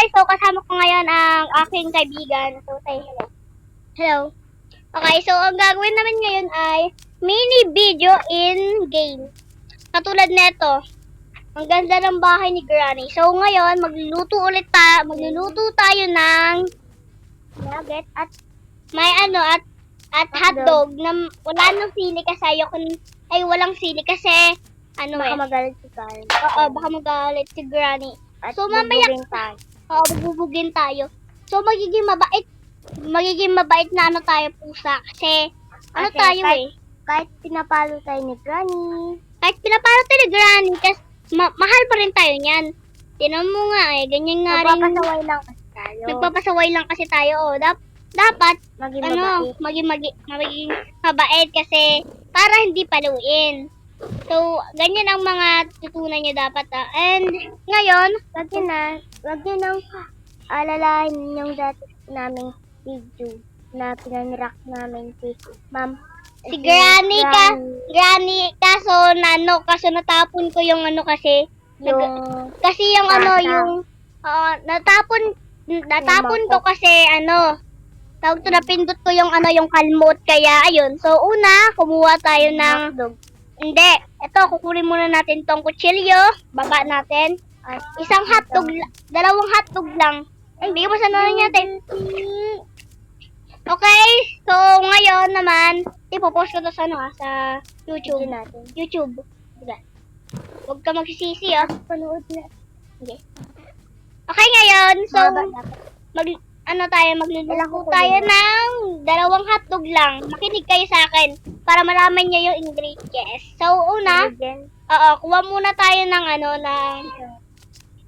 guys, so kasama ko ngayon ang aking kaibigan. So say hello. Hello. Okay, so ang gagawin namin ngayon ay mini video in game. Katulad nito. Ang ganda ng bahay ni Granny. So ngayon, magluluto tayo ng nugget at may at hotdog na wala nang sili kasi walang sili kasi Baka magalit si Karen. Oo, baka magalit si Granny. At So mamaya tayo. bubugin tayo. So magiging mabait na tayo pusa kasi tayo Kahit pinapalo tayo ni Granny. Kahit pinapalo tayo ni Granny kasi mahal pa rin tayo niyan. Tinan mo nga ganyan nga rin. Magpapasaway lang kasi tayo. Nagpapasaway lang kasi tayo. Dapat Maging maging mabait kasi para hindi paluin. So, ganyan ang mga tutunan nyo dapat. And ngayon, wag nyo nang alalahin yung dati naming video na pinanirak namin si Ma'am. si Granny kaso natapon ko yung kasi yung natapon ko kasi tawag to, napindot ko yung yung kalmot kaya ayun. So una, kumuha tayo ng hindi, ito kukunin muna natin tong kutsilyo, baba natin. Isang hotdog, dalawang hotdog lang. Ay, bigyan mo sa nanon natin. Okay, so ngayon naman, ipopost ko to sa sa YouTube natin. YouTube. Diba? Huwag ka magsisisi, Panood na. Okay. Okay, ngayon, so, magluluto tayo ng dalawang hotdog lang. Makinig kayo sa akin para malaman niyo yung ingredients. So, una, kuha muna tayo ng ng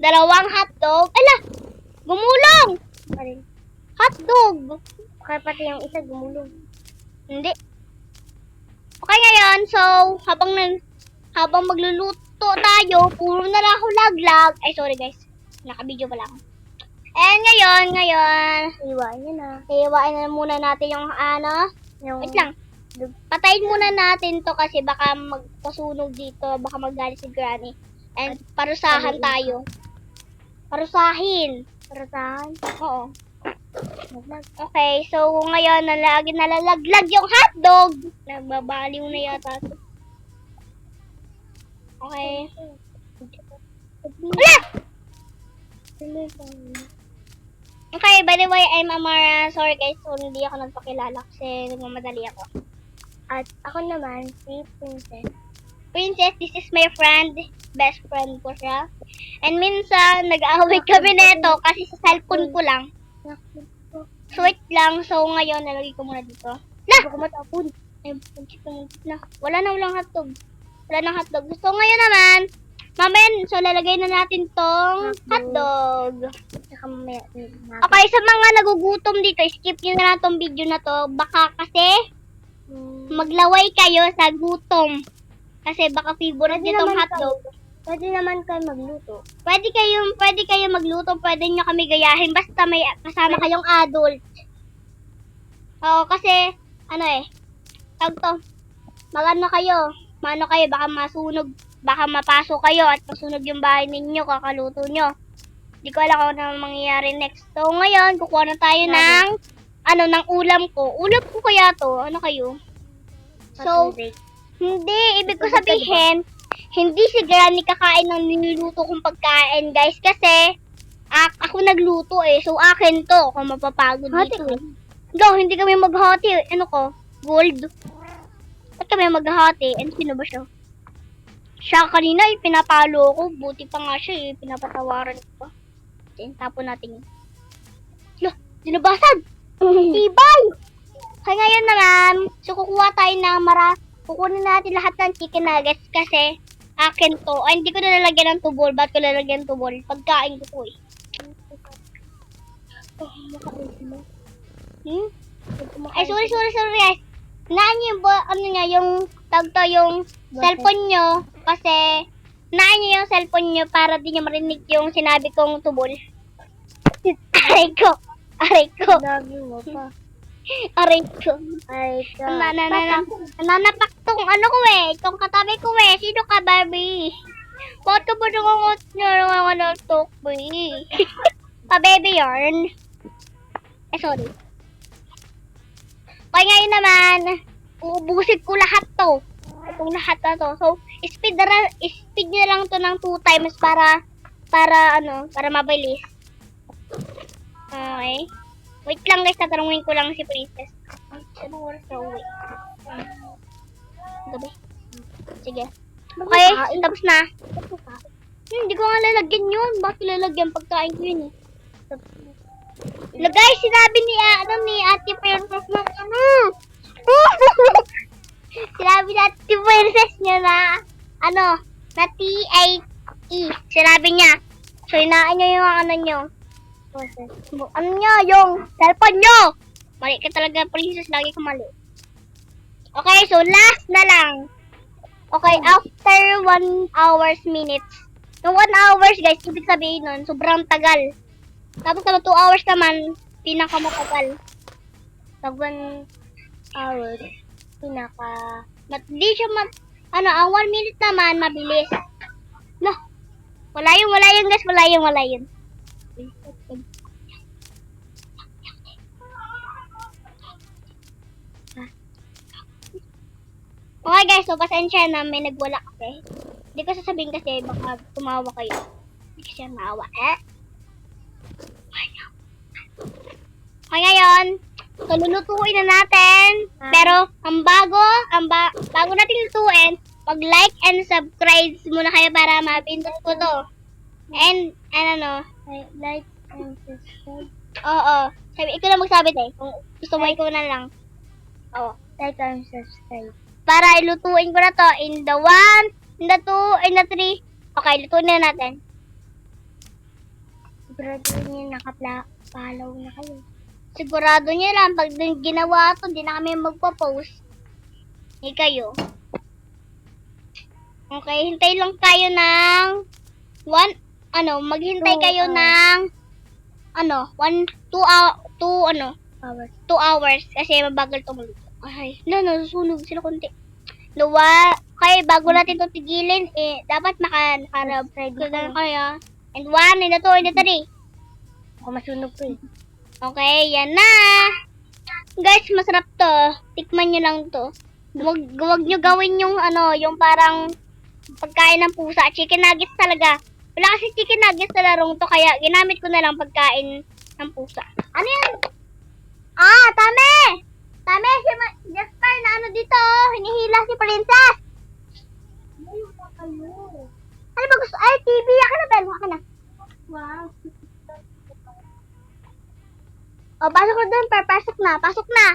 dalawang hotdog. Ala! Gumulong! Hotdog! Kaya pati yung isa gumulong. Hindi. Okay, ngayon, so, habang magluluto tayo, puro na lang ako laglag. Ay, sorry guys. Naka-video pala ako. And ngayon, Iwain nyo na. iwain na muna natin yung wait lang. Patayin muna natin to kasi baka magpasunog dito, baka magalit si Granny. And parusahan tayo. Parusahin. Parasahan. Oo. Okay, so ngayon nalalaglag yung hotdog. Nagbabaliw na yata. Okay. Wala! Okay, by the way, I'm Amara. Sorry guys, so hindi ako nagpakilala kasi nagmamadali ako. At ako naman, si Princess. Princess, this is my friend. Best friend ko siya. And minsan, nag-aaway kami neto kasi sa cellphone ko lang. Sweet lang. So, ngayon, nalagay ko muna dito. Baka matapon. Wala na hotdog. Wala nang hotdog. So, ngayon naman, so lalagay na natin tong hotdog. Okay, sa mga nagugutom dito, skip nyo na tong video na to. Baka kasi, maglaway kayo sa gutom. Kasi baka favorite nyo tong hotdog. Pwede naman kayo magluto. Pwede kayo magluto, pwede nyo kami gayahin, basta may kasama kayong adult. Oo, kasi, tawag to, baka masunog, baka mapasok kayo at masunog yung bahay ninyo, kakaluto nyo. Hindi ko alam kung ano mangyayari next. So, ngayon, kukuha na tayo ng ulam ko. Ulam ko kaya to, kayo? So, hindi, ibig ko sabihin, hindi si Granny kakain ng niluluto kong pagkain, guys, kasi ako nagluto so akin to, kung mapapagod dito. Go, hindi kami maghati, gold. Ba't kami maghati? Sino ba siya? Siya kanina, pinapalo ko, buti pa nga siya, pinapatawaran ko pa. Tapon natin. Loh, dinabasag! Tibay! Kaya ngayon naman, so kukuha tayo ng kukunin natin lahat ng chicken nuggets kasi akin to. Ay, hindi ko na lalagyan ng tubol. Ba't ko lalagyan ng tubol? Pagkain ko po Ay, sorry guys. Naan yung yung cellphone nyo kasi naan nyo yung cellphone nyo para di nyo marinig yung sinabi kong tubol. Aray ko. Lagi mo pa. Aray ko. Nanapak tong ko itong katabi ko Sino ka, Barbie? Ba't ka ba nangangot na nangangatok, pa-baby yarn. Sorry. Okay, ngayon naman, uubusin ko lahat to. Itong lahat na to. So, speed nyo lang to ng 2 times para mabilis. Okay. Wait lang guys, tatanungin ko lang si Princess. Anong oras na uwi? Gabi. Sige. Okay, tapos na. Hindi ko nga lalagyan yun. Bakit lalagyan? Pagkain ko yun eh. Guys, sinabi ni Ate Princess na sinabi ni Ate Princess niya na na T-A-E. Sinabi niya. So, inaan niyo yung nyo. Ano niyo? Yung cellphone niyo. Mali ka talaga, Princess. Lagi ka mali. Okay, so last na lang. Okay, after 1 hours minutes. Yung 1 hours, guys, ibig sabihin nun, sobrang tagal. Tapos 2 hours naman, pinakamatagal. Pag 1 hour, Di siya ang 1 minute naman, mabilis. No. Wala yun, guys. Wala yun. Okay, guys. So, pasensya na may nagwala kasi. Hindi ko sasabihin kasi baka tumawa kayo. Hindi ko siya maawa. Okay, ngayon. So, lulutuin na natin. Pero, bago natin lutuin, mag-like and subscribe muna kayo para mapindot ko to. And like and subscribe. Oo. Ikaw na magsabi tayo. Kung gusto mo, ikaw na lang. Oo. Like and subscribe. Para ilutuin ko na to in the 1, in the 2, in the 3. Okay, lutuin na natin. Sigurado niyo nakapalaw na kayo. Sigurado niya lang, pag ginawa to, hindi na kami magpo-post. Hindi kayo. Okay, hintay lang tayo ng maghintay kayo ng 2 hours kasi mabagal to maluto. Ay, nasusunog sila konti. Okay, bago natin to tigilin, dapat nakarab kaya. And 1, and the 2, and the 3. Ako masunog ko eh. Okay, yan na. Guys, masarap to. Tikman nyo lang to. Huwag nyo gawin yung yung parang pagkain ng pusa. Chicken nuggets talaga. Wala kasi chicken nuggets sa larong to, kaya ginamit ko na lang pagkain ng pusa. Ano yan? Tame! Tame, si Jasper na dito. Hinihila si Princess. Ano ba gusto? Ay, TV. Akin na, Bel. Akin na. Wow. O, pasok na doon, Per. Pasok na.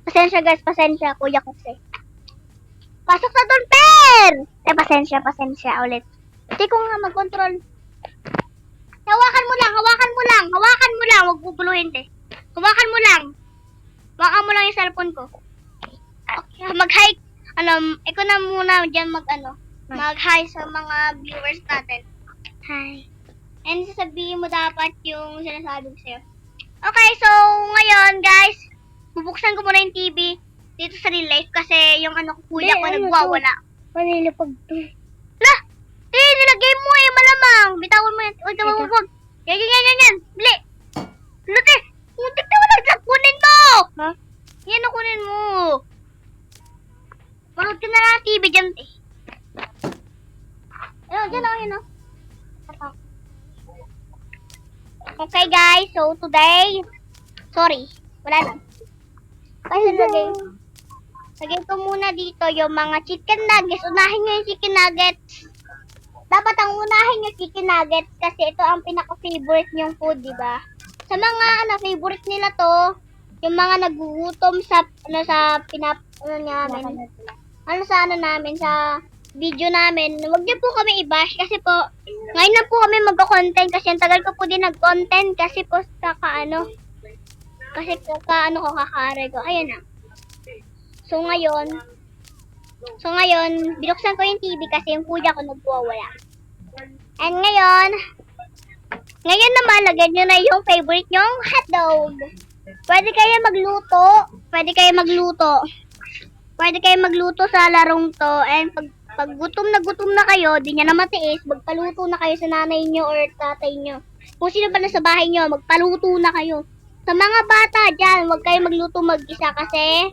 Pasensya, guys. Pasensya. Kuya ko kasi. Pasok na doon, Per! Pasensya ulit. Hindi ko nga mag-control. Hawakan mo lang. Huwag bubuluhin, te. Hawakan mo lang yung cellphone ko. Okay, mag-hi. Ikaw na muna dyan mag-hi sa mga viewers natin. Hi. And sasabihin mo dapat yung sinasabi ko sa'yo. Okay, so ngayon guys, bubuksan ko muna yung TV dito sa real life kasi yung kuya ko nagwawala. Manilipag to. Lah! Nilagay mo malamang. Bitawan mo yan. Huwag. Yan. Bili. Lute! Muntik na wala. Kunin mo! Ha? Yan ang kunin mo. Manood ka na lang TV dyan. Dyan. Okay guys, so today, sorry, wala lang. Kasi lagay ko muna dito yung mga chicken nuggets. Unahin nyo yung chicken nuggets. Dapat ang unahin nyo chicken nuggets kasi ito ang pinaka-favorite nyong food, di ba? Sa mga favorite nila to, yung mga nagugutom sa video namin, huwag niyo po kami i-bash kasi po, ngayon na po kami magko-content kasi ang tagal ko po din nag-content kasi po kakaaray ko. Ayan na. So ngayon, binuksan ko yung TV kasi yung kuya ko nagwawala. And ngayon naman, lagyan nyo na yung favorite nyong hotdog. Pwede kayo magluto sa larong to. And pag gutom na kayo, di nyo na matiis, magpaluto na kayo sa nanay nyo or tatay nyo. Kung sino pa nasa bahay nyo, magpaluto na kayo. Sa mga bata dyan, huwag kayo magluto mag-isa kasi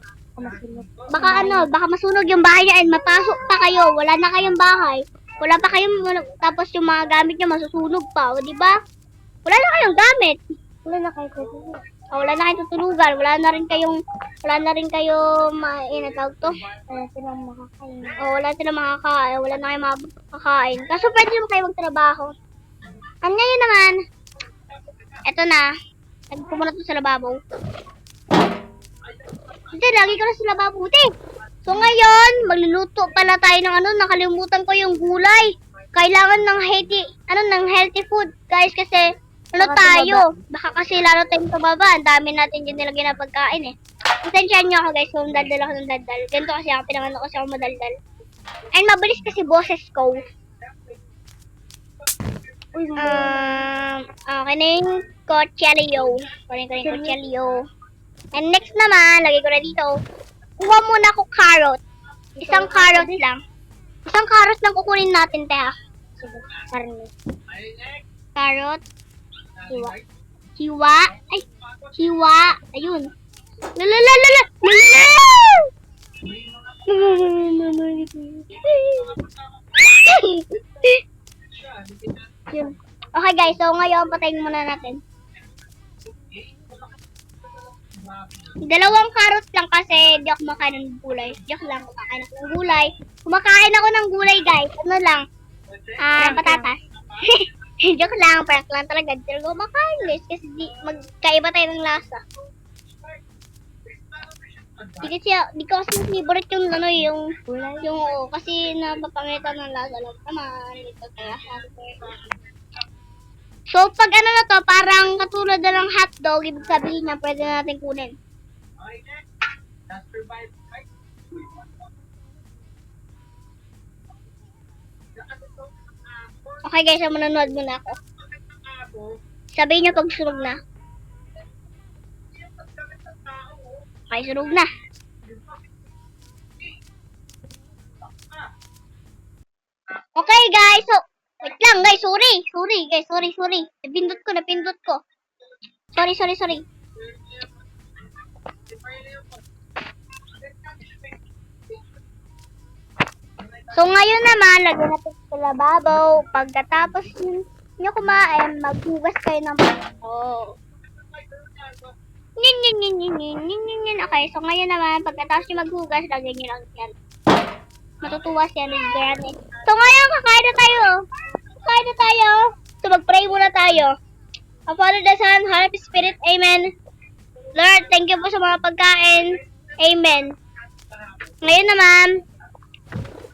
baka masunog yung bahay nyo and mapasok pa kayo. Wala na kayong bahay. Wala pa kayong, tapos yung mga gamit nyo masusunog pa, o di ba? Wala na kayong gamit. Wala na kayo tutulog. Wala na kayong tutulugan. Wala na rin kayong tawag to. Wala silang makakain. Wala silang makakain. Wala na kayong makakain. Kaso pwede naman kayo magtrabaho. Ang ngayon naman, eto na. Nagpumunta to sa lababo. Hindi, lagi ko na sa lababo. So ngayon, magluluto pala tayo ng nakalimutan ko yung gulay. Kailangan ng healthy food, guys, kasi tayo. Baka kasi lalo tayong tumaba. Ang dami natin din nilagyan ng pagkain eh. Pasensyahan nyo ako, guys, kung daldal ako ng daldal. Ganito kasi ako, pinanganak kasi ako madaldal. And mabilis kasi boses ko. Kaning kochelio. Kaning kochelio. And next naman, lagay ko na dito. Kuha muna ako carrot. Isang carrot lang. Isang carrot lang kukunin natin, teha. Carrot. Hiwa. Ay, hiwa. Ayun. Lalalala. Okay guys, so ngayon patayin muna natin. Dalawang carrot lang kasi di ako kumakain ng gulay. Joke lang, kumakain ako ng gulay. Kumakain ako ng gulay guys. Ano lang? Patatas. Joke lang, prank lang talaga. Di talaga kumakain guys kasi magkaiba tayo ng lasa. Di ko kasi favorite yung kasi napapangitan ng lasa lang naman. Ito kaya so, pag na to, parang katulad na ng hotdog, ibig sabihin niya, pwede na natin kunin. Okay guys, manonood muna ako. Sabihin niyo pag sunog na. Okay, sunog na. Okay guys, so wait lang guys, sorry. Napindot ko. Sorry. So ngayon naman, lagyan natin sa lababo. Pagkatapos nyo kumain, maghugas kayo ng plato. Okay, so ngayon naman, pagkatapos nyo maghugas, lagyan nyo lang yan. Matutuwa siya ng granny. So ngayon, kakain na tayo. So mag-pray muna tayo. Our Father, the Son, Holy Spirit, Amen. Lord, thank you po sa mga pagkain. Amen. Ngayon naman,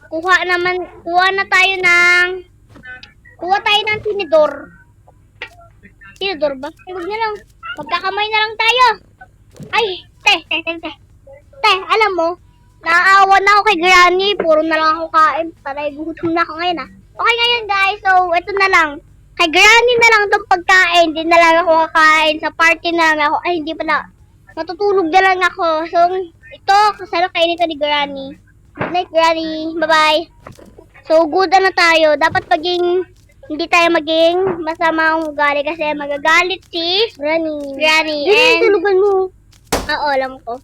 kuha tayo ng tinidor. Tinidor ba? Huwag na lang. Magkakamay na lang tayo. Ay, te, alam mo, naaawa na ako kay Granny. Puro na lang ako kain. Taray, gutom na ako ngayon ah. Okay ngayon guys, so ito na lang. Kay Granny na lang itong pagkain. Hindi na lang ako kakain. Sa party na lang ako. Ay, hindi pala. Matutulog na lang ako. So, ito, kasama kainin ito ni Granny. Good night, Granny. Bye-bye. So, good na tayo. Dapat hindi tayo maging masamang ugali kasi magagalit si Granny. And, tulugan mo. oo, alam ko.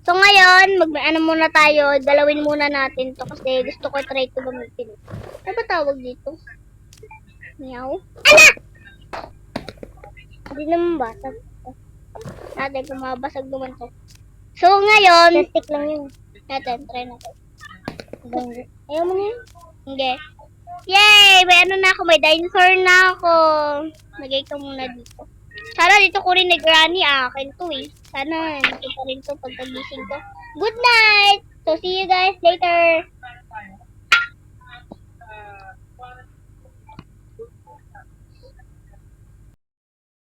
So, ngayon, muna tayo. Dalawin muna natin to kasi gusto ko try to gamitin. Ano ba tawag dito? Meow. Ala! Hindi naman basag. Natin kung mabasag naman to. So, ngayon, Plastic lang yun. try natin. Ayaw mo na yun? Hindi. Yay! May may dinosaur na ako. Lagay ko muna dito. Sana dito ko rin ni Granny. Akin to eh. Sana dito pa rin to pagkagising ko. Good night! So, see you guys later.